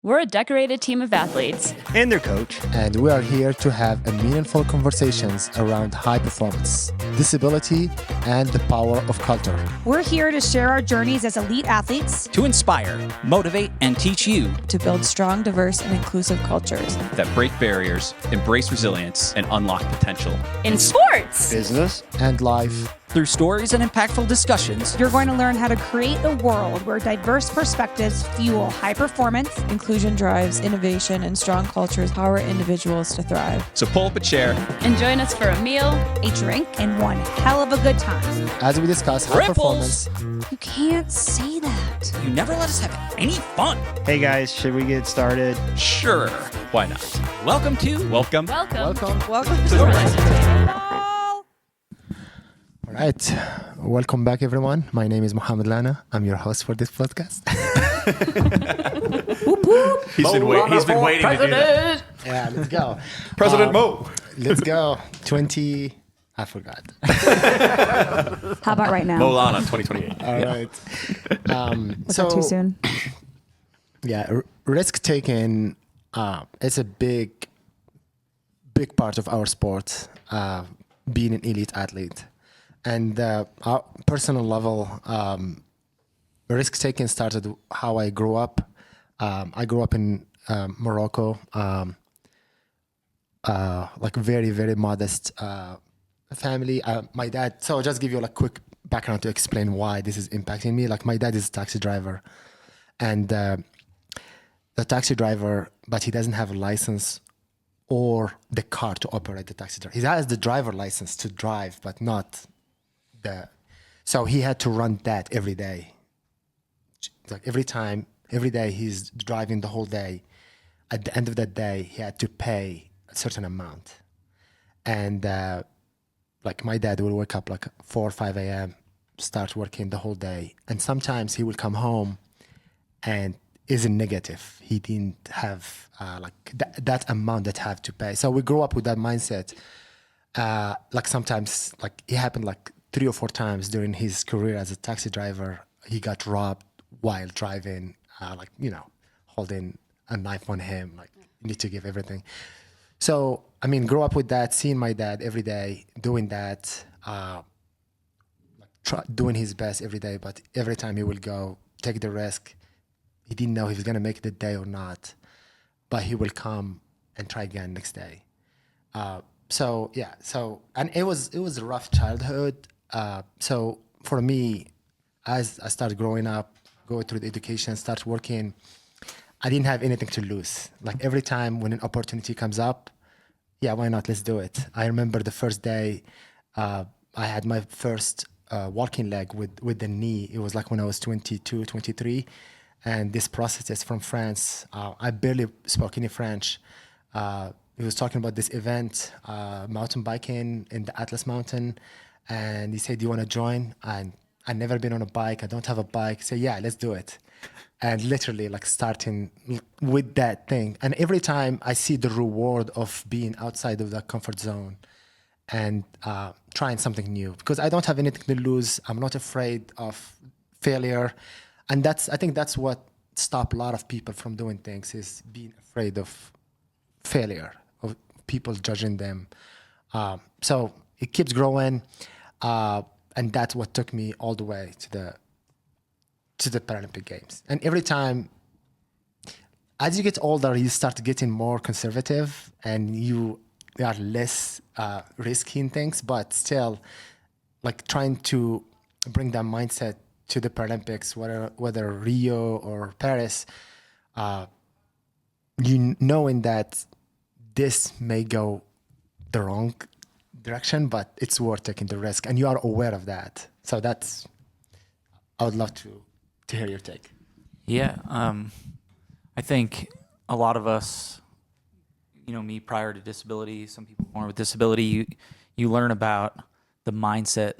We're a decorated team of athletes. And their coach. And we are here to have a meaningful conversations around high performance, disability, and the power of culture. We're here to share our journeys as elite athletes, to inspire, motivate, and teach you to build strong, diverse, and inclusive cultures that break barriers, embrace resilience, and unlock potential. In sports, business, and life. Through stories and impactful discussions, you're going to learn how to create a world where diverse perspectives fuel high performance, inclusion drives innovation, and strong cultures power individuals to thrive. So pull up a chair and join us for a meal, a drink, and one hell of a good time. As we discuss high performance. You can't say that. You never let us have any fun. Hey guys, should we get started? Sure. Why not? Welcome to Welcome to All right. Welcome back, everyone. My name is Mohammed Lana. I'm your host for this podcast. Whoop, whoop. He's been waiting to do that. Yeah, let's go. President Mo. Let's go. I forgot. How about right now? Molana 2028. All right. Was that too soon? Yeah, risk taking is a big part of our sport, being an elite athlete. And our personal level, risk taking started how I grew up. I grew up in Morocco, like very, very modest family. My dad, so I'll just give you a quick background to explain why this is impacting me. Like my dad is a taxi driver, and the taxi driver, but he doesn't have a license or the car to operate the taxi driver. He has the driver license to drive, but not so he had to run that every day. Like every day he's driving the whole day. At the end of that day, he had to pay a certain amount. And like my dad will wake up like 4 or 5 a.m., start working the whole day. And sometimes he will come home and is in negative. He didn't have that amount that have to pay. So we grew up with that mindset. Like sometimes, like it happened like 3 or 4 times during his career as a taxi driver. He got robbed while driving, holding a knife on him. Like you need to give everything. So I mean, grew up with that, seeing my dad every day doing that, doing his best every day. But every time he will go take the risk, he didn't know if he was gonna make it the day or not. But he will come and try again next day. And it was a rough childhood. So for me, as I started growing up, go through the education, start working, I didn't have anything to lose. Like every time when an opportunity comes up, yeah, why not? Let's do it. I remember the first day I had my first walking leg with the knee. It was like when I was 22, 23. And this process is from France. I barely spoke any French. He was talking about this event, mountain biking in the Atlas Mountain. And he said, do you want to join? And I've never been on a bike. I don't have a bike. So yeah, let's do it. And literally like starting with that thing. And every time I see the reward of being outside of that comfort zone and trying something new, because I don't have anything to lose. I'm not afraid of failure. And I think that's what stops a lot of people from doing things, is being afraid of failure, of people judging them. So it keeps growing. And that's what took me all the way to the Paralympic Games. And every time, as you get older, you start getting more conservative and you are less risky in things, but still like trying to bring that mindset to the Paralympics, whether Rio or Paris, knowing that this may go the wrong direction, but it's worth taking the risk, and you are aware of that. So I would love to hear your take. Yeah, I think a lot of us, me prior to disability, some people born with disability, you learn about the mindset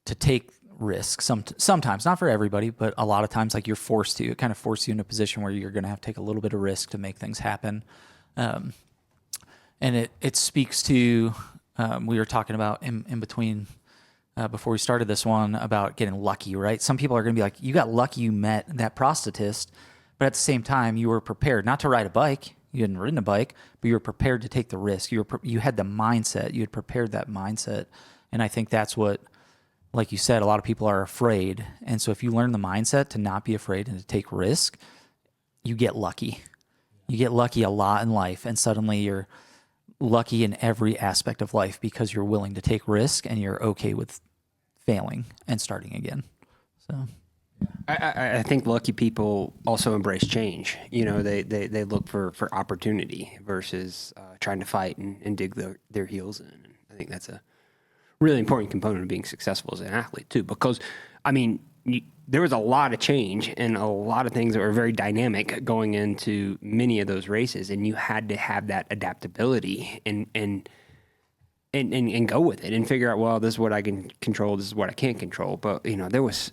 to take risks. Sometimes, not for everybody, but a lot of times, like you're forced to. It kind of forces you in a position where you're going to have to take a little bit of risk to make things happen. And it speaks to, we were talking about in between, before we started this one, about getting lucky, right? Some people are going to be like, you got lucky you met that prosthetist, But at the same time, you were prepared not to ride a bike. You hadn't ridden a bike, but you were prepared to take the risk. You had the mindset. You had prepared that mindset. And I think that's what, like you said, a lot of people are afraid. And so if you learn the mindset to not be afraid and to take risk, you get lucky. You get lucky a lot in life, and suddenly you're lucky in every aspect of life because you're willing to take risk and you're okay with failing and starting again. So I think lucky people also embrace change. You know, they look for opportunity versus trying to fight and dig their heels in. And I think that's a really important component of being successful as an athlete too, because I mean, there was a lot of change and a lot of things that were very dynamic going into many of those races, and you had to have that adaptability and go with it and figure out, well, this is what I can control, this is what I can't control. But you know, there was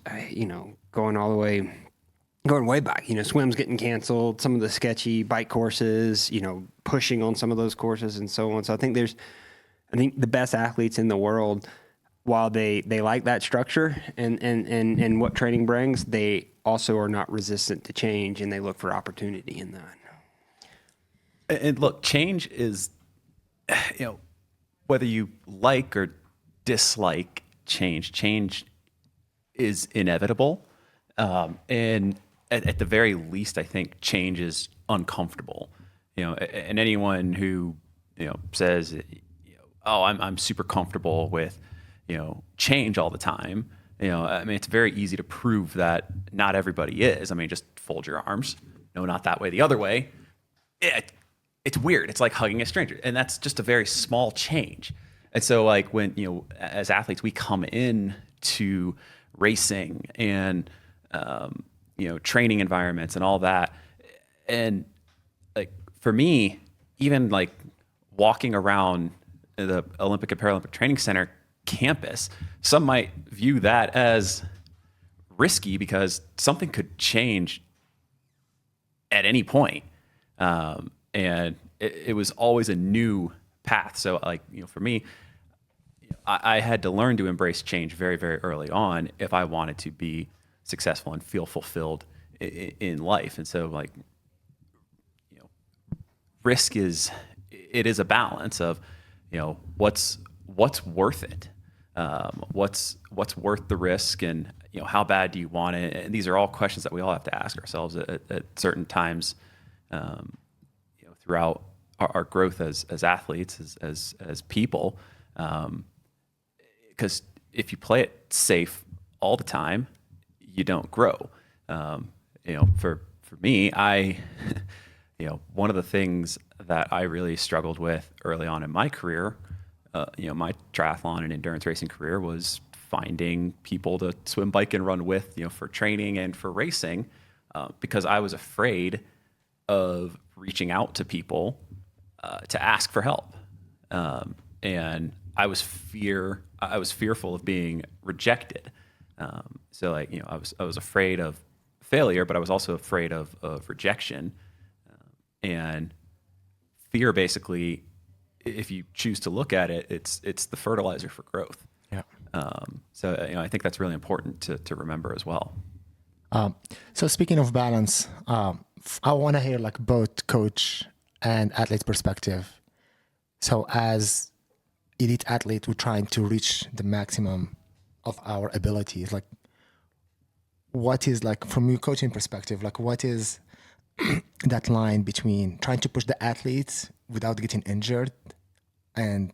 going way back, swims getting canceled, some of the sketchy bike courses, pushing on some of those courses and so on. So I think the best athletes in the world, while they like that structure and what training brings, they also are not resistant to change, and they look for opportunity in that. And look, change is, whether you like or dislike change is inevitable. And at the very least, I think change is uncomfortable. And anyone who, says, oh, I'm super comfortable with, change all the time. I mean, it's very easy to prove that not everybody is. I mean, just fold your arms. No, not that way, the other way. It's weird. It's like hugging a stranger. And that's just a very small change. And so like when, as athletes, we come in to racing and, training environments and all that. And like, for me, even like walking around the Olympic and Paralympic Training Center campus, some might view that as risky because something could change at any point. And it was always a new path. So like, for me, I had to learn to embrace change very, very early on if I wanted to be successful and feel fulfilled in life. And so like, risk is a balance of, what's worth it? What's worth the risk, and how bad do you want it? And these are all questions that we all have to ask ourselves at certain times, throughout our growth as athletes, as people. Because if you play it safe all the time, you don't grow. For me, one of the things that I really struggled with early on in my career, my triathlon and endurance racing career, was finding people to swim, bike, and run with, for training and for racing, because I was afraid of reaching out to people to ask for help, and I was fearful of being rejected. So like, I was afraid of failure, but I was also afraid of rejection, and fear basically, if you choose to look at it, it's the fertilizer for growth. Yeah. So I think that's really important to remember as well. So speaking of balance, I want to hear like both coach and athlete perspective. So as elite athlete, we're trying to reach the maximum of our abilities. Like, what is, like, from your coaching perspective, like, what is that line between trying to push the athletes without getting injured, and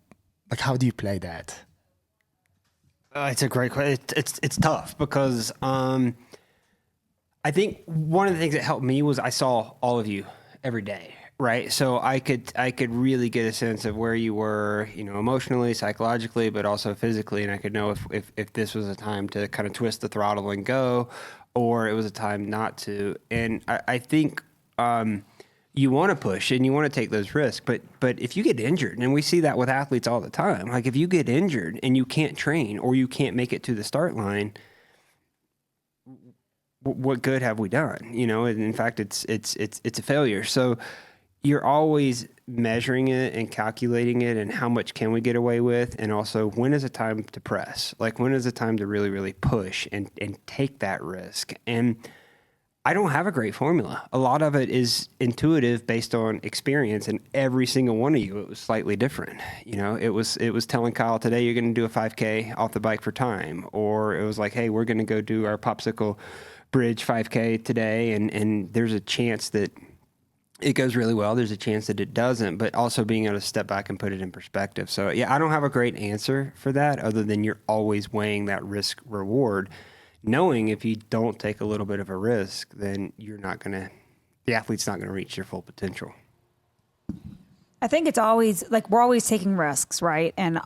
like, how do you play that? It's a great question. It's tough because I think one of the things that helped me was I saw all of you every day, right? So I could really get a sense of where you were, emotionally, psychologically, but also physically, and I could know if this was a time to kind of twist the throttle and go, or it was a time not to. And I think you want to push and you want to take those risks, but if you get injured, and we see that with athletes all the time, like if you get injured and you can't train or you can't make it to the start line, what good have we done? And in fact, it's a failure. So you're always measuring it and calculating it, and how much can we get away with, and also when is it time to press? Like, when is it time to really, really push and take that risk? And I don't have a great formula. A lot of it is intuitive based on experience, and every single one of you, it was slightly different. You know, it was telling Kyle, today you're going to do a 5K off the bike for time, or it was like, hey, we're going to go do our popsicle bridge 5K today, and there's a chance that it goes really well. There's a chance that it doesn't, but also being able to step back and put it in perspective. So yeah, I don't have a great answer for that other than you're always weighing that risk reward, knowing if you don't take a little bit of a risk, then the athlete's not going to reach their full potential. I think it's always like we're always taking risks, right? And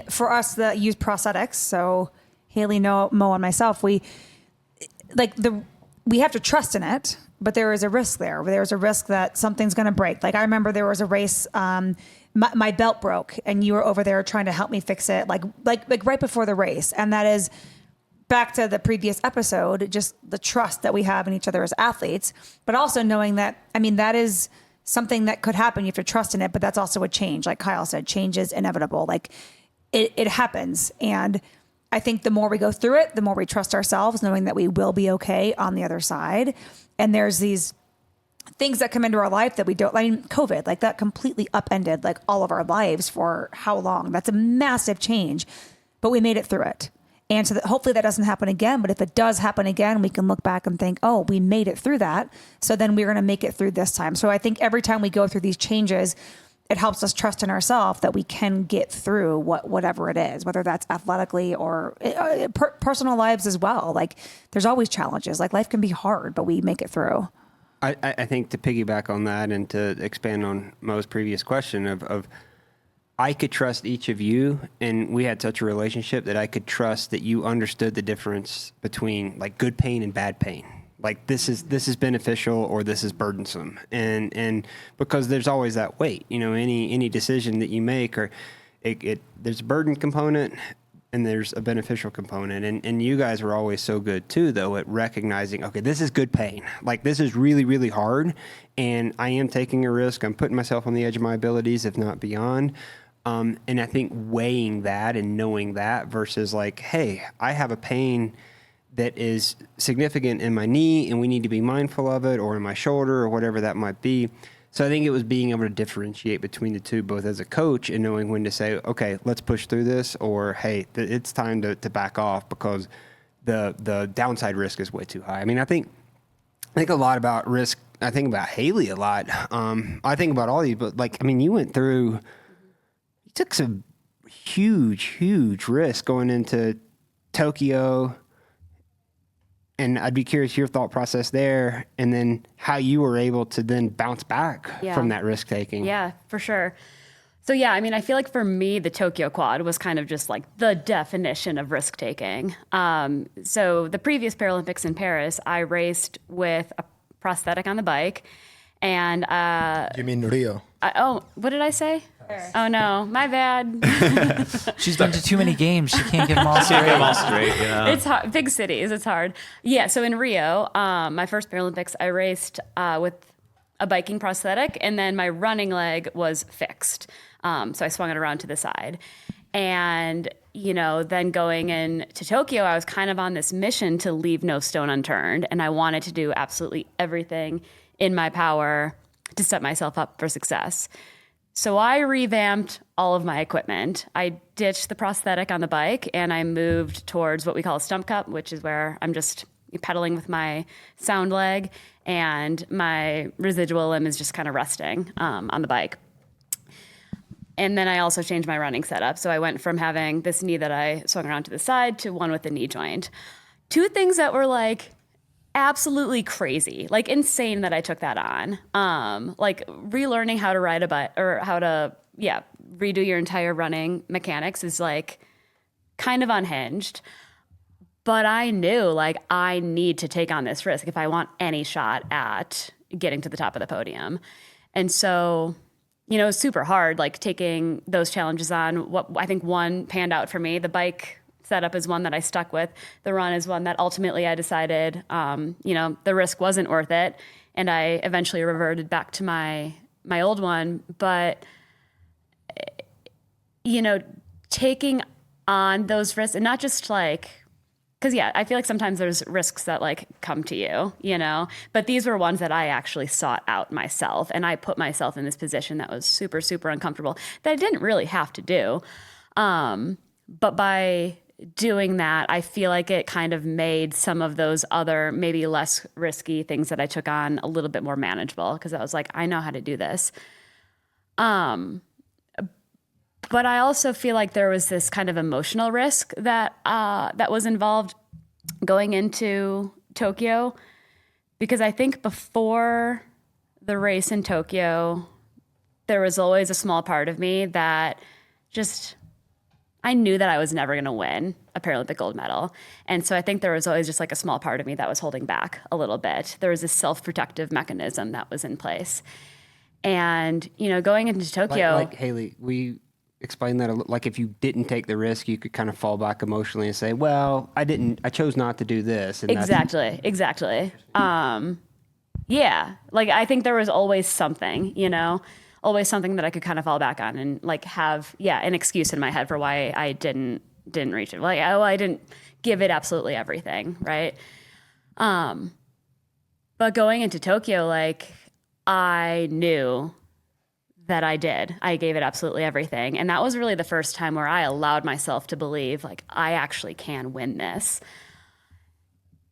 for us that use prosthetics, so Haley, Mo, and myself, we have to trust in it. But there is a risk there. There's a risk that something's going to break. Like I remember there was a race, my belt broke, and you were over there trying to help me fix it, like right before the race. And that is back to the previous episode, just the trust that we have in each other as athletes, but also knowing that, that is something that could happen. You have to trust in it, but that's also a change. Like Kyle said, change is inevitable. Like it happens. And I think the more we go through it, the more we trust ourselves, knowing that we will be okay on the other side. And there's these things that come into our life that we don't, COVID, like that completely upended like all of our lives for how long? That's a massive change, but we made it through it. And so hopefully that doesn't happen again. But if it does happen again, we can look back and think, oh, we made it through that. So then we're going to make it through this time. So I think every time we go through these changes, it helps us trust in ourselves that we can get through whatever it is, whether that's athletically or personal lives as well. Like there's always challenges. Like life can be hard, but we make it through. I think to piggyback on that and to expand on Mo's previous question of I could trust each of you, and we had such a relationship that I could trust that you understood the difference between like good pain and bad pain. Like this is beneficial or this is burdensome, and because there's always that weight, any decision that you make, or there's a burden component and there's a beneficial component, and you guys were always so good too, though, at recognizing, okay, this is good pain, like this is really, really hard, and I am taking a risk. I'm putting myself on the edge of my abilities, if not beyond. And I think weighing that and knowing that versus like, hey, I have a pain that is significant in my knee and we need to be mindful of it, or in my shoulder, or whatever that might be. So I think it was being able to differentiate between the two, both as a coach and knowing when to say, okay, let's push through this, or hey, it's time to back off because the downside risk is way too high. I think a lot about risk. I think about Haley a lot. I think about all of you, but you took some huge risk going into Tokyo. And I'd be curious your thought process there, and then how you were able to then bounce back from that risk taking. Yeah, for sure. So yeah, I feel like for me, the Tokyo quad was kind of just like the definition of risk taking. So the previous Paralympics in Paris, I raced with a prosthetic on the bike, and You mean Rio? What did I say? Oh no, my bad. She's been to too many games. She can't get them all straight. It's hard. Big cities, it's hard. Yeah, so in Rio, my first Paralympics, I raced with a biking prosthetic, and then my running leg was fixed. So I swung it around to the side. And, then going into Tokyo, I was kind of on this mission to leave no stone unturned, and I wanted to do absolutely everything in my power to set myself up for success. So I revamped all of my equipment. I ditched the prosthetic on the bike, and I moved towards what we call a stump cup, which is where I'm just pedaling with my sound leg, and my residual limb is just kind of resting on the bike. And then I also changed my running setup. So I went from having this knee that I swung around to the side to one with the knee joint. Two things that were like absolutely crazy, like insane that I took that on. Like relearning how to ride a bike, or how to, redo your entire running mechanics is like kind of unhinged. But I knew like I need to take on this risk if I want any shot at getting to the top of the podium. And so, it was super hard, like taking those challenges on. What I think one panned out for me, the bike setup is one that I stuck with. The run is one that ultimately I decided, the risk wasn't worth it. And I eventually reverted back to my old one. But, taking on those risks, and not just like because yeah, I feel like sometimes there's risks that like come to you, you know, but these were ones that I actually sought out myself, and I put myself in this position that was super, super uncomfortable that I didn't really have to do. But by doing that, I feel like it kind of made some of those other maybe less risky things that I took on a little bit more manageable, because I was like, I know how to do this. But I also feel like there was this kind of emotional risk that that was involved going into Tokyo, because I think before the race in Tokyo, there was always a small part of me that just, I knew that I was never going to win a Paralympic gold medal. And so I think there was always just like a small part of me that was holding back a little bit. There was this self-protective mechanism that was in place. And, you know, going into Tokyo. Like Haley, we explain that like if you didn't take the risk, you could kind of fall back emotionally and say, well, I chose not to do this. And Exactly. Yeah, like I think there was always something, you know, always something that I could kind of fall back on and like have, an excuse in my head for why I didn't reach it. Like, I didn't give it absolutely everything, right? But going into Tokyo, like I knew that I did. I gave it absolutely everything. And that was really the first time where I allowed myself to believe, like, I actually can win this.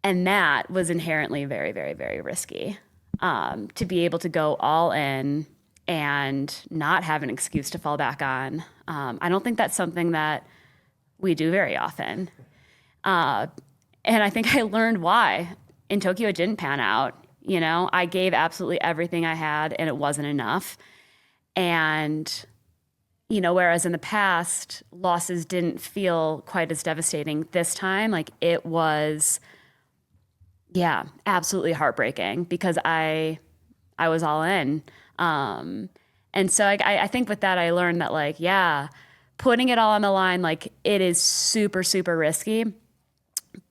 And that was inherently very, very, very risky. To be able to go all in and not have an excuse to fall back on. I don't think that's something that we do very often. And I think I learned why. In Tokyo, it didn't pan out. You know, I gave absolutely everything I had, and it wasn't enough. And, you know, whereas in the past, losses didn't feel quite as devastating this time, like it was, absolutely heartbreaking, because I was all in. And so I think with that, I learned that, like, putting it all on the line, like, it is super, super risky,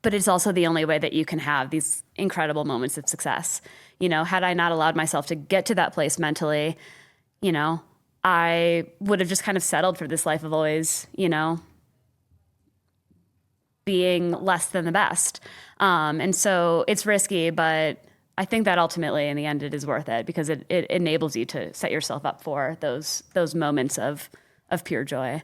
but it's also the only way that you can have these incredible moments of success. You know, had I not allowed myself to get to that place mentally, you know, I would have just kind of settled for this life of always, you know, being less than the best. And so it's risky, but I think that ultimately in the end it is worth it, because it enables you to set yourself up for those moments of pure joy.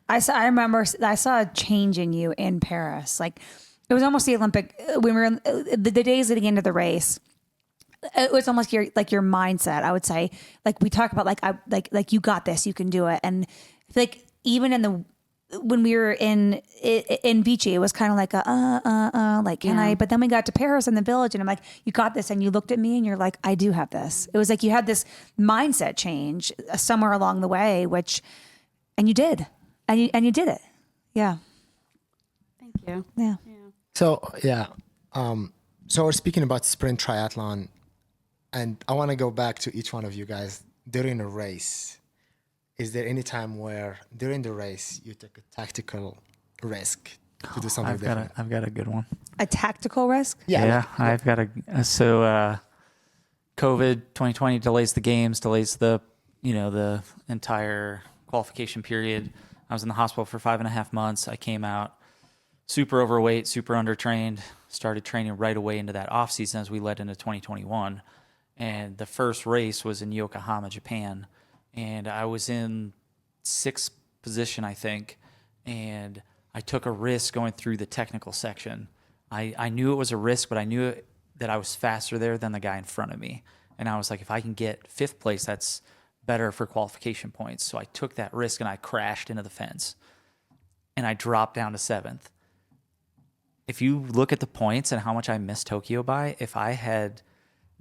I remember I saw a change in you in Paris. Like it was almost the Olympic, when we were in the days leading into the race. It was almost your mindset, I would say. Like we talk about, like you got this, you can do it. And I feel like even when we were in Vichy, it was kind of like like, can I? But then we got to Paris in the village, and I'm like, you got this. And you looked at me, and you're like, I do have this. It was like you had this mindset change somewhere along the way, and you did, and you did it. Yeah. Thank you. Yeah. So so we're speaking about sprint triathlon. And I want to go back to each one of you guys during a race. Is there any time where during the race you took a tactical risk to do something different? I've got a good one. A tactical risk? Yeah, I've got COVID 2020 delays the games, delays the entire qualification period. I was in the hospital for 5.5 months. I came out super overweight, super undertrained, started training right away into that off season as we led into 2021. And the first race was in Yokohama, Japan. And I was in 6th position, I think. And I took a risk going through the technical section. I knew it was a risk, but I knew that I was faster there than the guy in front of me. And I was like, if I can get 5th place, that's better for qualification points. So I took that risk and I crashed into the fence. And I dropped down to 7th. If you look at the points and how much I missed Tokyo by, if I had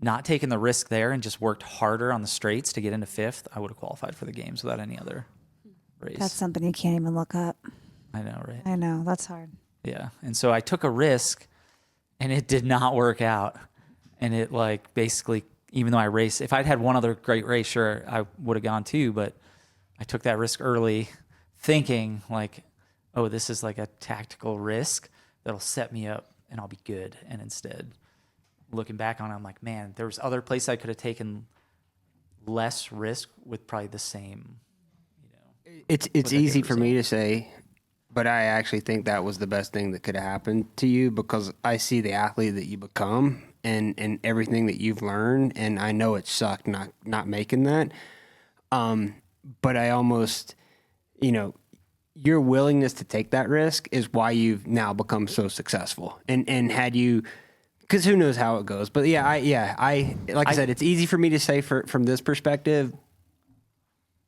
not taken the risk there and just worked harder on the straights to get into 5th, I would have qualified for the games without any other race. That's something you can't even look up. I know, right? I know, that's hard. Yeah. And so I took a risk and it did not work out. And it basically, even though I raced, if I'd had one other great race, sure, I would have gone too, but I took that risk early thinking oh, this is like a tactical risk that'll set me up and I'll be good. And instead, looking back on it, I'm like, man, there was other places I could have taken less risk with probably the same, It's easy for me to say, but I actually think that was the best thing that could have happened to you, because I see the athlete that you become and everything that you've learned, and I know it sucked not making that. But I almost, your willingness to take that risk is why you've now become so successful. And had you, because who knows how it goes, but I said, it's easy for me to say from this perspective,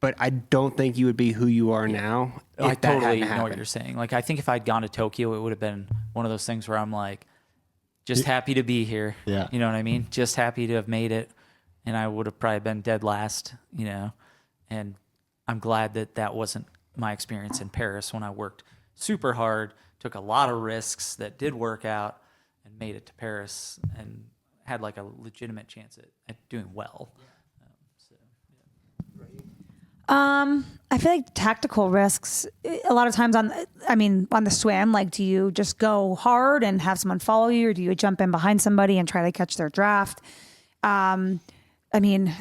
but I don't think you would be who you are now. I If that totally hadn't know what happened. you're saying. Like, I think if I'd gone to Tokyo, it would have been one of those things where I'm like, just happy to be here. Yeah. You know what I mean? Just happy to have made it. And I would have probably been dead last, and I'm glad that wasn't my experience in Paris when I worked super hard, took a lot of risks that did work out, and made it to Paris and had like a legitimate chance at doing well. I feel like tactical risks a lot of times on the swim, like, do you just go hard and have someone follow you, or do you jump in behind somebody and try to catch their draft? I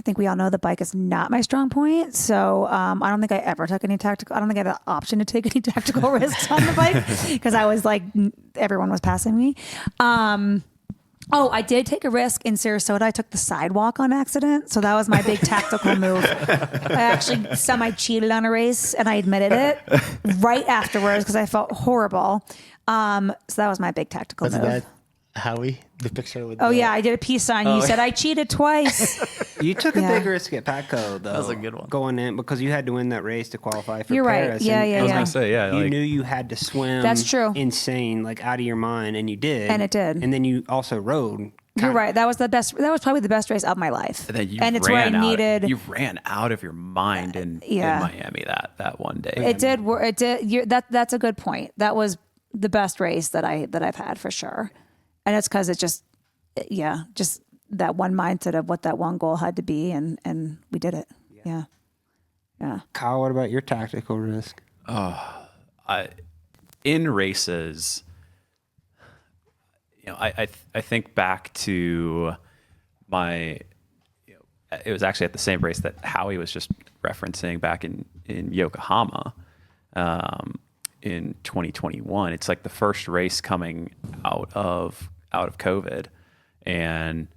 think we all know the bike is not my strong point. So, I don't think I ever took any tactical. I don't think I had the option to take any tactical risks on the bike because I was like, everyone was passing me. I did take a risk in Sarasota. I took the sidewalk on accident. So that was my big tactical move. I actually semi-cheated on a race, and I admitted it right afterwards because I felt horrible. So that was my big tactical Wasn't move. that Howie? The picture with I did a piece on you. You said I cheated twice. You took a Yeah. big risk at Patco, though. That was a good one. Going in, because you had to win that race to qualify for You're right. Paris. Yeah, and yeah, I was yeah. gonna say, yeah, You like, knew you had to swim. That's true. Insane, like out of your mind, and you did. And it did. And then you also rode. You're right. That was the best. That was probably the best race of my life. and then you and it's where I ran out. needed. You ran out of your mind in Miami that one day. It did. It did. That's a good point. That was the best race that I've had for sure, and it's because it just that one mindset of what that one goal had to be, and we did it. Yeah. Kyle, what about your tactical risk? In races, I think back to my, it was actually at the same race that Howie was just referencing back in Yokohama in 2021. It's like the first race coming out of COVID, and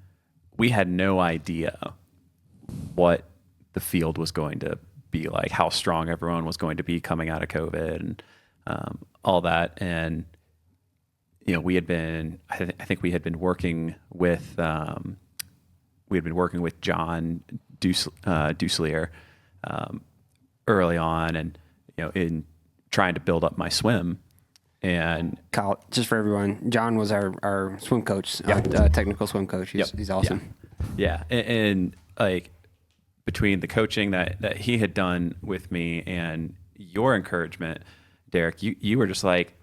we had no idea what the field was going to be like, how strong everyone was going to be coming out of COVID, and all that. And we had been, I think we had been working with John Duselier early on, and in trying to build up my swim. And Kyle, just for everyone, John was our swim coach, technical swim coach. He's awesome. Yeah. And like between the coaching that he had done with me and your encouragement, Derek, you were just like,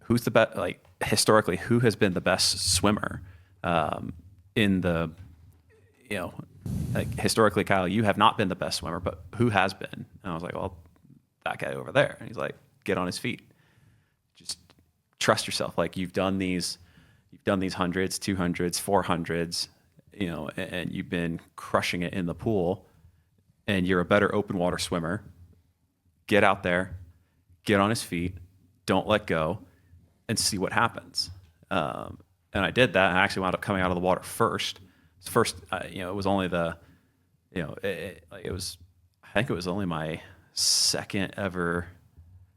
who's the best, like historically, who has been the best swimmer in the, like historically, Kyle, you have not been the best swimmer, but who has been? And I was like, well, that guy over there. And he's like, get on his feet. Just trust yourself. Like you've done these hundreds, 200s, 400s, and you've been crushing it in the pool, and you're a better open water swimmer. Get out there, get on his feet, don't let go, and see what happens. And I did that. I actually wound up coming out of the water first. It was only I think it was only my second ever,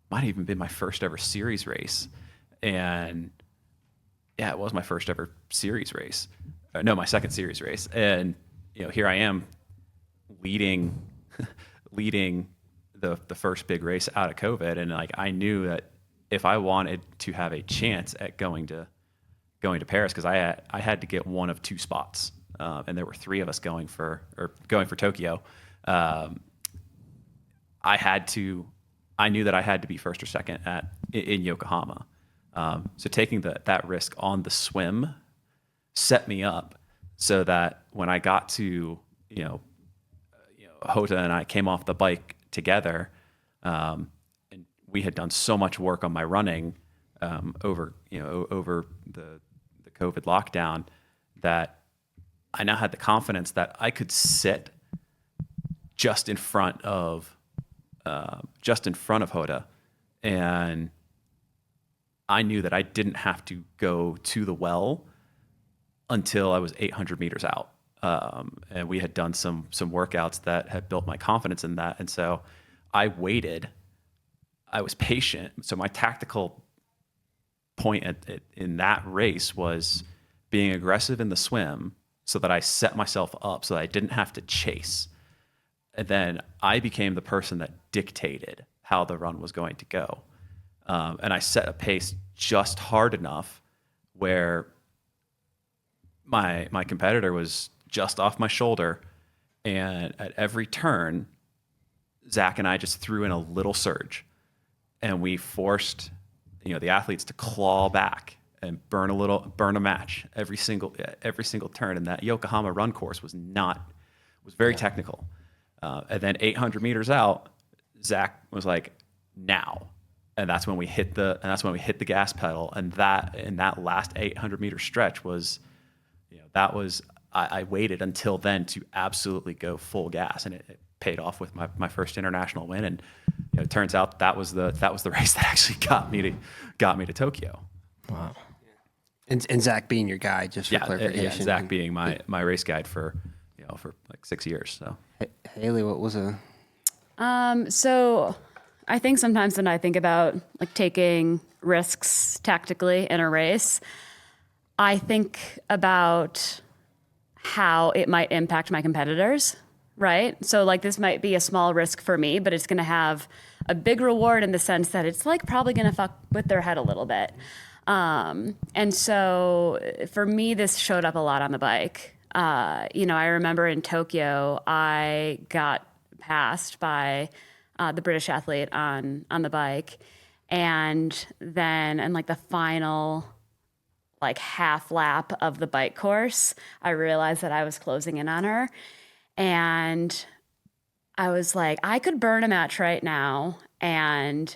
might have even been my first ever series race. And yeah, it was my first ever series race. No, my second series race. And, here I am leading the first big race out of COVID. And like, I knew that if I wanted to have a chance at going to Paris, because I had to get one of two spots. And there were three of us going for Tokyo. I knew that I had to be first or second in Yokohama. So taking that risk on the swim set me up so that when I got to, Hota and I came off the bike together, and we had done so much work on my running over the COVID lockdown, that I now had the confidence that I could sit just in front of Hota And I knew that I didn't have to go to the well until I was 800 meters out. And we had done some workouts that had built my confidence in that. And so I waited. I was patient. So my tactical point in that race was being aggressive in the swim so that I set myself up so that I didn't have to chase. And then I became the person that dictated how the run was going to go. And I set a pace just hard enough where my competitor was just off my shoulder. And at every turn, Zach and I just threw in a little surge. And we forced, the athletes to claw back and burn a match every single turn. And that Yokohama run course was very technical. And then 800 meters out, Zach was like, now. And that's when we hit the gas pedal. And that in that last 800 meter stretch was, I waited until then to absolutely go full gas, and it paid off with my first international win. And it turns out that was the race that actually got me to Tokyo. Wow. And Zach being your guy, just for clarification. Yeah, Zach being my race guide for like 6 years. So Haley, what was a? So I think sometimes when I think about like taking risks tactically in a race, I think about how it might impact my competitors, right? So like this might be a small risk for me, but it's going to have a big reward in the sense that it's like probably going to fuck with their head a little bit. And so for me, this showed up a lot on the bike. I remember in Tokyo, I got passed by the British athlete on the bike. And then in like the final like half lap of the bike course, I realized that I was closing in on her. And I was like, I could burn a match right now and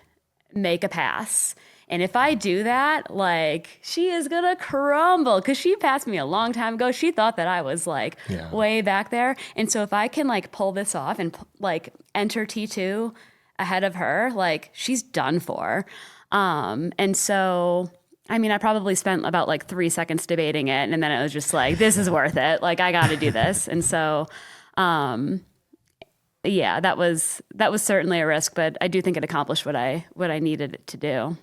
make a pass. And if I do that, like, she is going to crumble because she passed me a long time ago. She thought that I was like way back there. And so if I can like pull this off and like enter T2 ahead of her, like she's done for. And so, I mean, I probably spent about like 3 seconds debating it. And then it was just like, this is worth it. Like, I got to do this. And so, yeah, that was certainly a risk, but I do think it accomplished what I needed it to do.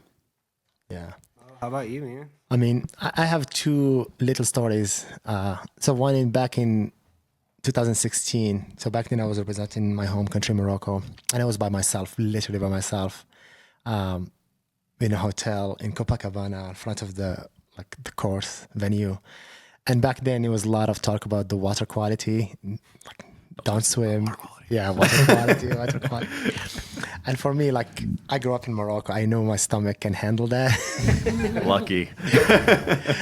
Yeah. How about you, man? I mean, I have two little stories. So one back in 2016. So back then I was representing my home country, Morocco, and I was by myself, literally by myself, in a hotel in Copacabana in front of the course venue. And back then it was a lot of talk about the water quality, like don't swim. Water quality. And for me, like, I grew up in Morocco. I know my stomach can handle that. Lucky.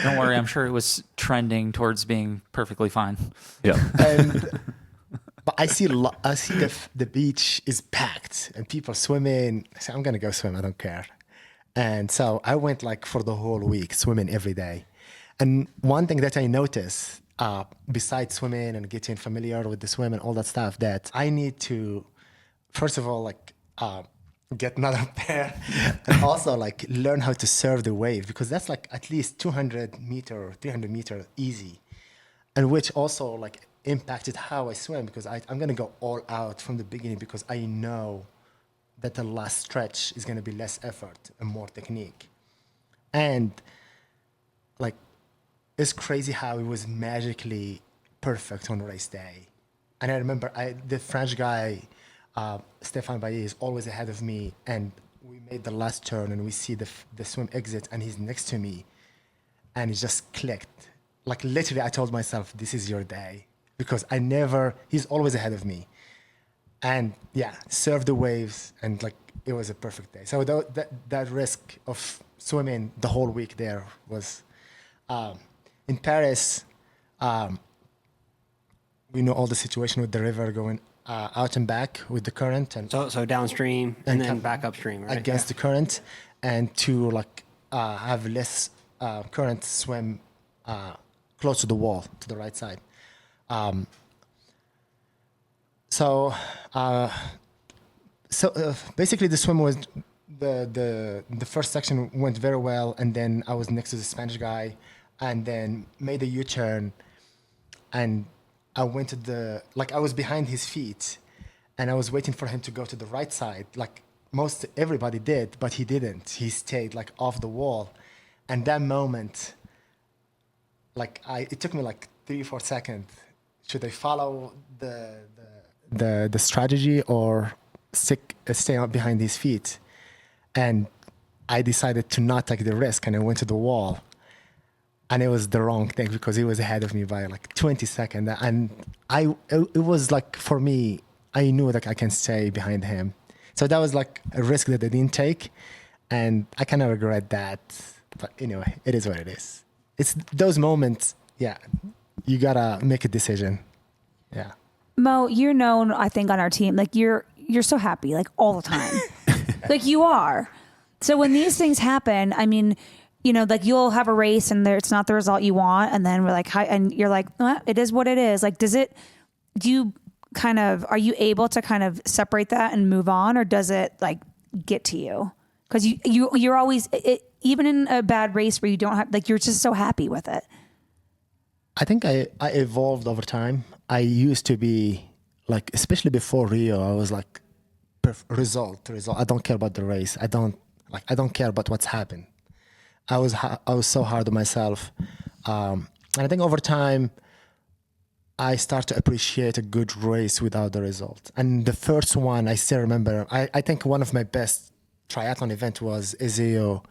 Don't worry, I'm sure it was trending towards being perfectly fine. Yeah. But I see the beach is packed and people swimming. I say, I'm gonna go swim. I don't care. And so I went like for the whole week swimming every day. And one thing that I noticed, besides swimming and getting familiar with the swim and all that stuff, that I need to, first of all, get another pair and also learn how to surf the wave, because that's at least 200 meter or 300 meter easy, and which also impacted how I swim, because I'm going to go all out from the beginning, because I know that the last stretch is going to be less effort and more technique. And it's crazy how it was magically perfect on race day. And I remember the French guy, Stéphane Bailly, is always ahead of me, and we made the last turn and we see the swim exit and he's next to me, and it just clicked. Literally I told myself, this is your day, because he's always ahead of me. And surf the waves, and it was a perfect day. So that risk of swimming the whole week there was, in Paris, we know all the situation with the river going out and back with the current, and so downstream and then back upstream, right? Against the current, and to have less current swim close to the wall to the right side. So basically the swim was the first section went very well, and then I was next to the Spanish guy, and then made a U-turn, and I went to I was behind his feet, and I was waiting for him to go to the right side, like most everybody did, but he didn't. He stayed like off the wall, and that moment, it took me like 3-4 seconds. Should I follow the strategy or stay out behind his feet? And I decided to not take the risk, and I went to the wall. And it was the wrong thing because he was ahead of me by like 20 seconds. And it was like, for me, I knew that I can stay behind him. So that was like a risk that I didn't take. And I kind of regret that. But anyway, it is what it is. It's those moments, yeah, you gotta make a decision. Yeah. Mo, you're known, I think, on our team, like you're so happy, like all the time. Like you are. So when these things happen, I mean, you know, like you'll have a race and it's not the result you want. And then we're like, hi, and you're like, well, it is what it is. Like, are you able to kind of separate that and move on, or does it like get to you? Cause you're always, even in a bad race where you don't have, like, you're just so happy with it. I think I evolved over time. I used to be like, especially before Rio, I was like, result. I don't care about the race. I don't care about what's happened. I was so hard on myself. And I think over time, I start to appreciate a good race without the result. And the first one, I still remember, I think one of my best triathlon event was Ezeo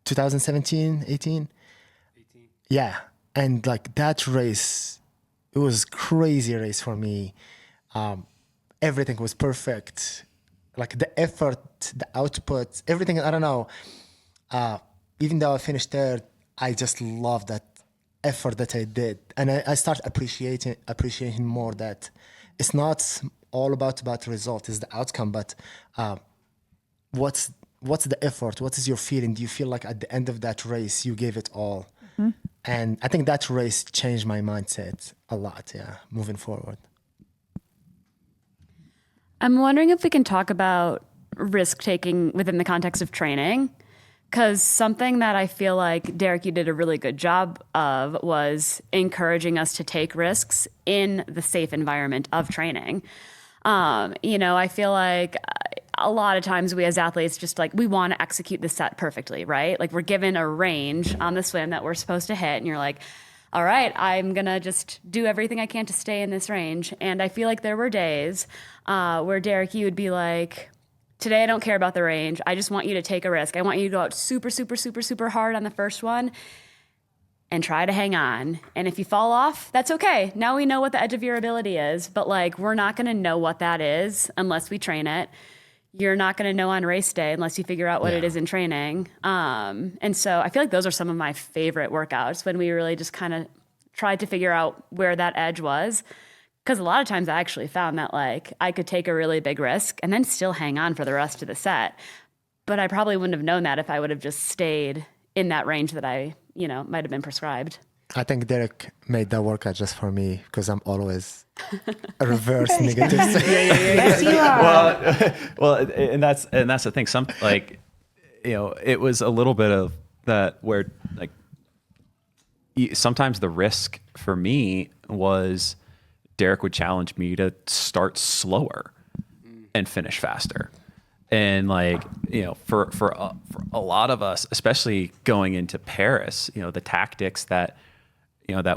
2017, 18? Yeah. And like that race, it was crazy race for me. Everything was perfect. Like the effort, the output, everything, I don't know. Even though I finished third, I just love that effort that I did. And I start appreciating more that it's not all about the result, it's the outcome, but what's the effort? What is your feeling? Do you feel like at the end of that race, you gave it all? Mm-hmm. And I think that race changed my mindset a lot, moving forward. I'm wondering if we can talk about risk-taking within the context of training, because something that I feel like, Derek, you did a really good job of was encouraging us to take risks in the safe environment of training. I feel like a lot of times we as athletes just like, we want to execute the set perfectly, right? Like we're given a range on the swim that we're supposed to hit, and you're like, all right, I'm going to just do everything I can to stay in this range. And I feel like there were days where, Derek, you would be like, today I don't care about the range. I just want you to take a risk. I want you to go out super, super, super, super hard on the first one and try to hang on. And if you fall off, that's okay. Now we know what the edge of your ability is, but like, we're not going to know what that is unless we train it. You're not going to know on race day unless you figure out what it is in training. And so I feel like those are some of my favorite workouts, when we really just kind of tried to figure out where that edge was. Because a lot of times I actually found that like I could take a really big risk and then still hang on for the rest of the set. But I probably wouldn't have known that if I would have just stayed in that range that I, might have been prescribed. I think Derek made that workout just for me because I'm always a reverse negative. Yes, you are. Well, and that's the thing. It was a little bit of that where like sometimes the risk for me was Derek would challenge me to start slower and finish faster. And for a lot of us, especially going into Paris, the tactics that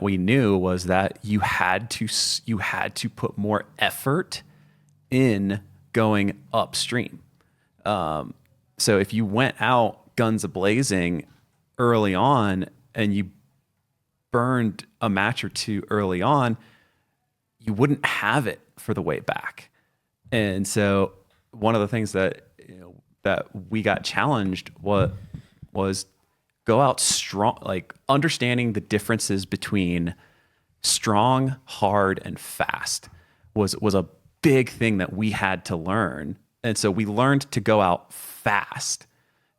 we knew was that you had to put more effort in going upstream. So if you went out guns a-blazing early on and you burned a match or two early on, you wouldn't have it for the way back. And so one of the things that that we got challenged was go out strong, like understanding the differences between strong, hard, and fast was a big thing that we had to learn. And so we learned to go out fast,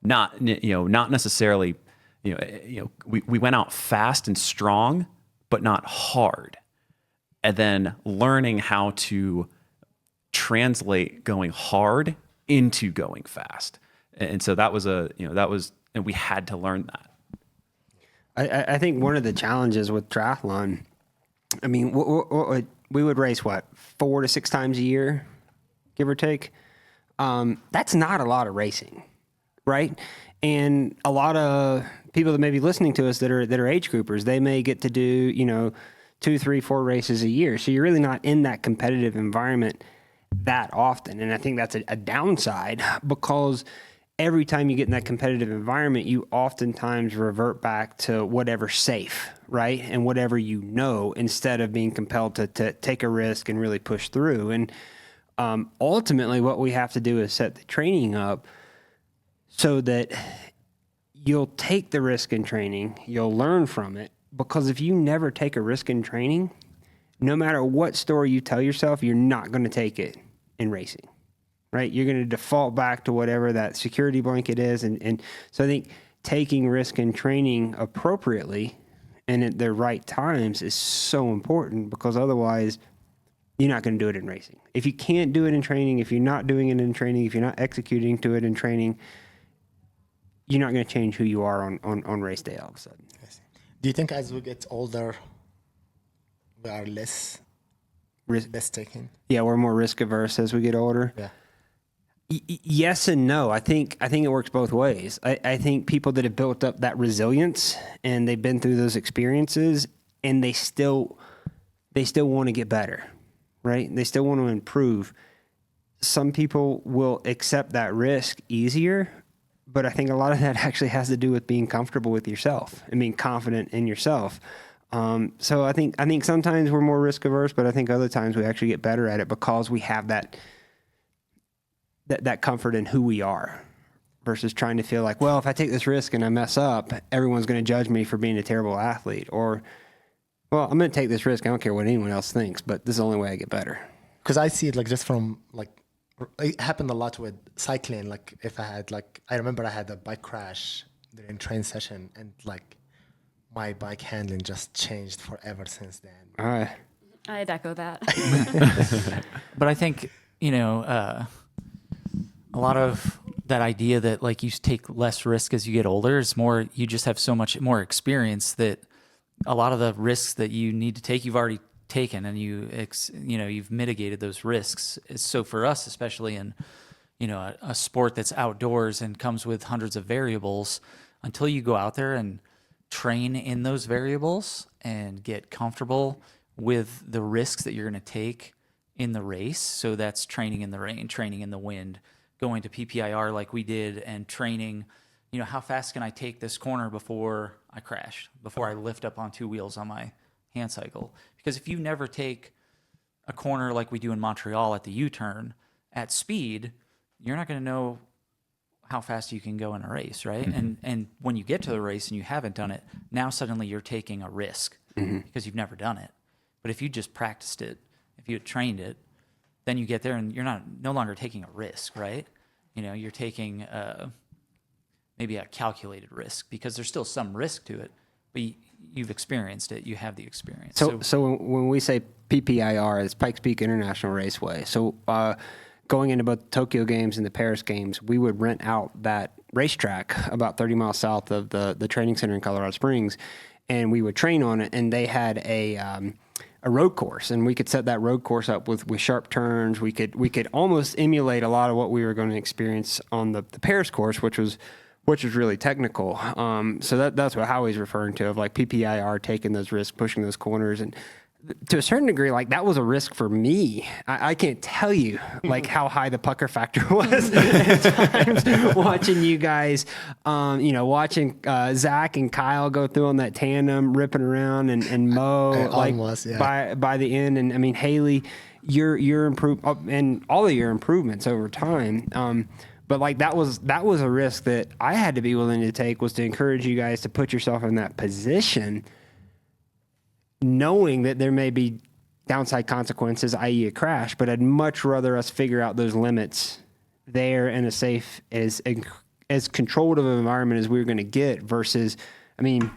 not necessarily, we went out fast and strong, but not hard. And then learning how to translate going hard into going fast. And so that was and we had to learn that. I think one of the challenges with triathlon, I mean, we would race 4 to 6 times a year, give or take. That's not a lot of racing, right? And a lot of people that may be listening to us that are age groupers, they may get to do 2, 3, 4 races a year. So you're really not in that competitive environment that often. And I think that's a downside, because every time you get in that competitive environment, you oftentimes revert back to whatever's safe, right? And whatever instead of being compelled to take a risk and really push through. And ultimately, what we have to do is set the training up so that you'll take the risk in training, you'll learn from it, because if you never take a risk in training, no matter what story you tell yourself, you're not going to take it in racing. Right? You're going to default back to whatever that security blanket is. And so I think taking risk in training appropriately and at the right times is so important, because otherwise you're not going to do it in racing. If you can't do it in training, if you're not doing it in training, if you're not executing to it in training, you're not going to change who you are on race day all of a sudden. Do you think as we get older, we are less taking? Yeah, we're more risk averse as we get older. Yeah. Yes and no. I think it works both ways. I think people that have built up that resilience and they've been through those experiences, and they still want to get better, right? They still want to improve. Some people will accept that risk easier, but I think a lot of that actually has to do with being comfortable with yourself and being confident in yourself. So I think sometimes we're more risk averse, but I think other times we actually get better at it because we have that comfort in who we are, versus trying to feel like, well, if I take this risk and I mess up, everyone's going to judge me for being a terrible athlete. Or, well, I'm going to take this risk. I don't care what anyone else thinks, but this is the only way I get better. Because I see it like just from like, it happened a lot with cycling. Like if I had I remember I had a bike crash during train session, and like my bike handling just changed forever since then. All right. I'd echo that. But I think, a lot of that idea that like you take less risk as you get older is more, you just have so much more experience that a lot of the risks that you need to take, you've already taken, and you've mitigated those risks. So for us, especially in, a sport that's outdoors and comes with hundreds of variables, until you go out there and train in those variables and get comfortable with the risks that you're going to take in the race. So that's training in the rain, training in the wind, going to PPIR like we did, and training, how fast can I take this corner before I crash, before I lift up on 2 wheels on my hand cycle? Because if you never take a corner like we do in Montreal at the U-turn at speed, you're not going to know how fast you can go in a race, right? Mm-hmm. And when you get to the race and you haven't done it, now suddenly you're taking a risk because you've never done it. But if you just practiced it, if you had trained it, then you get there and you're no longer taking a risk, right? You're taking maybe a calculated risk, because there's still some risk to it, but you've experienced it. You have the experience. So when we say PPIR, it's Pikes Peak International Raceway. So going into both the Tokyo Games and the Paris Games, we would rent out that racetrack about 30 miles south of the training center in Colorado Springs, and we would train on it. And they had a road course, and we could set that road course up with sharp turns. We could almost emulate a lot of what we were going to experience on the Paris course, which was really technical. So that's what Howie's referring to, of like PPIR, taking those risks, pushing those corners. And to a certain degree, like that was a risk for me. I can't tell you like how high the pucker factor was at times watching you guys, watching Zach and Kyle go through on that tandem, ripping around and Mo almost, yeah. by the end. And I mean, Haley, your improve and all of your improvements over time. But like that was a risk that I had to be willing to take, was to encourage you guys to put yourself in that position, knowing that there may be downside consequences, i.e. a crash, but I'd much rather us figure out those limits there in a safe, as controlled of an environment as we were going to get, versus, I mean,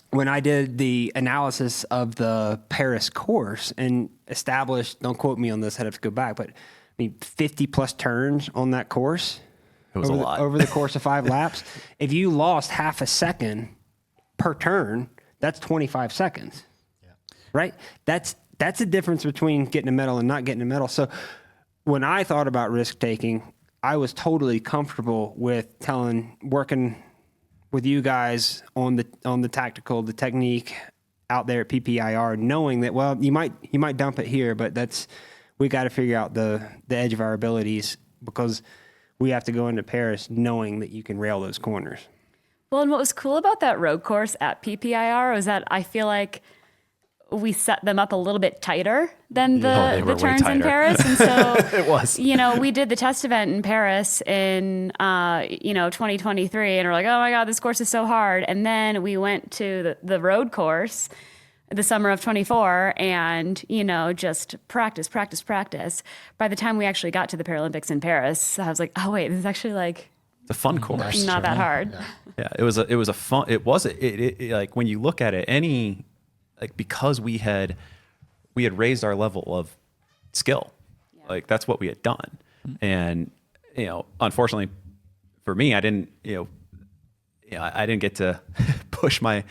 when I did the analysis of the Paris course and established, don't quote me on this, I'd have to go back, but I mean, 50 plus turns on that course. It was a lot. over the course of 5 laps. If you lost half a second per turn, that's 25 seconds, right? That's the difference between getting a medal and not getting a medal. So when I thought about risk taking, I was totally comfortable with working with you guys on the tactical, the technique out there at PPIR, knowing that, well, you might dump it here, but we got to figure out the edge of our abilities, because we have to go into Paris knowing that you can rail those corners. Well, and what was cool about that road course at PPIR was that I feel like we set them up a little bit tighter than they were the way turns in tighter. Paris. And so It was. we did the test event in Paris in 2023, and we're like, oh my God, this course is so hard. And then we went to the road course the summer of 24 and, just practice. By the time we actually got to the Paralympics in Paris, I was like, oh wait, this is actually like The fun course. not that hard. Yeah, it was a fun. It was like when you look at it, because we had raised our level of skill, like that's what we had done, and unfortunately for me, I didn't get to push the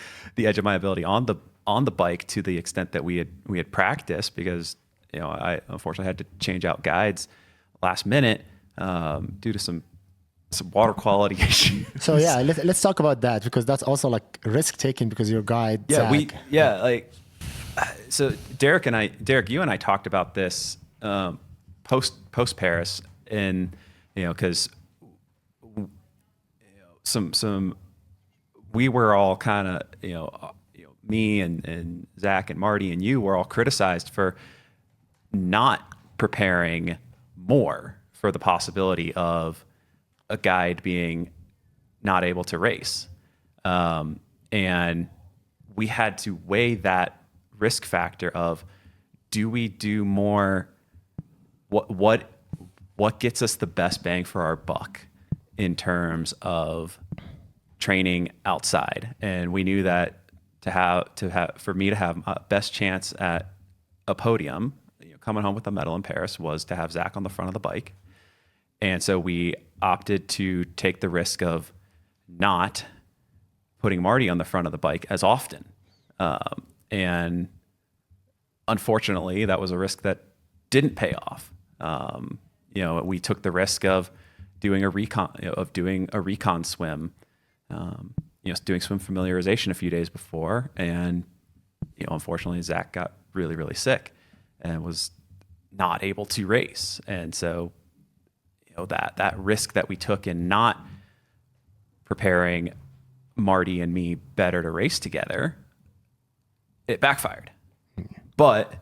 edge of my ability on the bike to the extent that we had practiced, because I unfortunately had to change out guides last minute due to some water quality issues. So yeah, let's talk about that, because that's also like risk taking, because your guide. Zach. So Derek, you and I talked about this post Paris, and because we were all kind of me and Zach and Marty and you were all criticized for not preparing more for the possibility of a guide being not able to race. And we had to weigh that risk factor of, do we do more? What gets us the best bang for our buck in terms of training outside? And we knew that for me to have a best chance at a podium, coming home with a medal in Paris, was to have Zach on the front of the bike. And so we opted to take the risk of not putting Marty on the front of the bike as often. And unfortunately, that was a risk that didn't pay off. We took the risk of doing a recon swim, doing swim familiarization a few days before. And, unfortunately, Zach got really, really sick and was not able to race. And so, that risk that we took in not preparing Marty and me better to race together, it backfired. But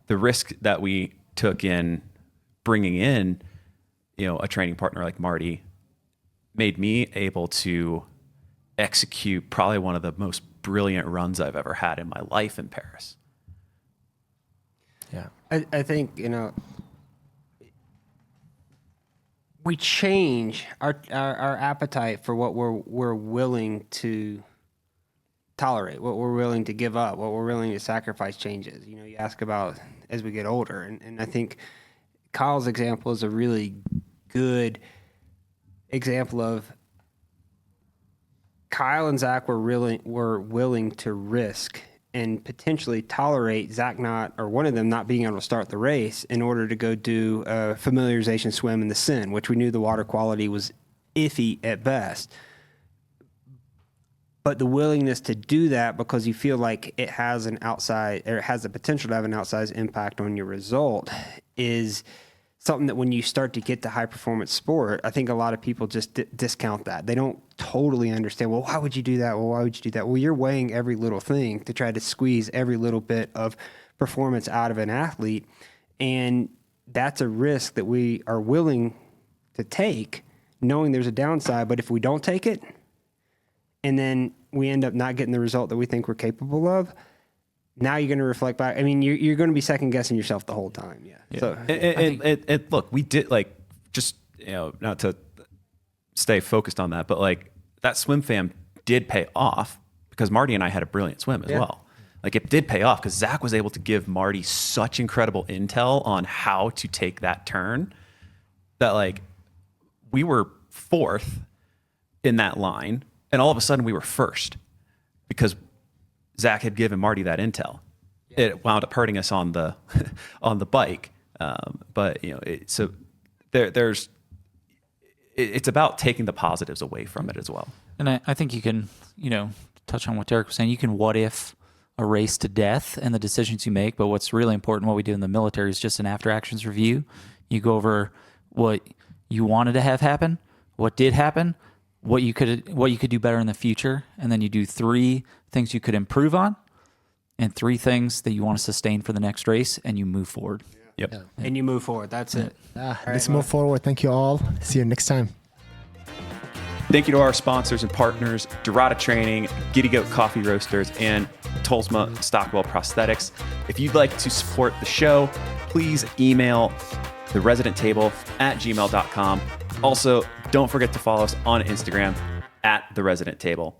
the risk that we took in bringing in, a training partner like Marty, made me able to execute probably one of the most brilliant runs I've ever had in my life in Paris. Yeah. I think, we change our appetite for what we're willing to tolerate, what we're willing to give up, what we're willing to sacrifice changes. You ask about as we get older, and I think Kyle's example is a really good example of Kyle and Zach were willing to risk and potentially tolerate Zach one of them not being able to start the race in order to go do a familiarization swim in the Seine, which we knew the water quality was iffy at best. But the willingness to do that because you feel like it has the potential to have an outsized impact on your result is something that when you start to get to high performance sport, I think a lot of people just discount that. They don't totally understand, well, why would you do that? Well, why would you do that? Well, you're weighing every little thing to try to squeeze every little bit of performance out of an athlete. And that's a risk that we are willing to take, knowing there's a downside. But if we don't take it, and then we end up not getting the result that we think we're capable of, now you're going to reflect back. I mean, you're going to be second guessing yourself the whole time. Yeah. So, and look, we did not to stay focused on that, but that swim fam did pay off because Marty and I had a brilliant swim as well. It did pay off because Zach was able to give Marty such incredible intel on how to take that turn that we were fourth in that line, and all of a sudden we were first because Zach had given Marty that intel. It wound up hurting us on the on the bike, but so there's it's about taking the positives away from it as well. And I think you can, touch on what Derek was saying. You can what if a race to death and the decisions you make, but what's really important, what we do in the military, is just an after actions review. You go over what you wanted to have happen, what did happen, what you could do better in the future, and then you do 3 things you could improve on, and 3 things that you want to sustain for the next race, and you move forward. Yep. Yeah. And you move forward. That's it. Let's move forward. Thank you all. See you next time. Thank you to our sponsors and partners, Dorada Training, Giddy Goat Coffee Roasters, and Tolsma Stockwell Prosthetics. If you'd like to support the show, please email theresidentTable@gmail.com. Also, don't forget to follow us on Instagram @theresidentTable.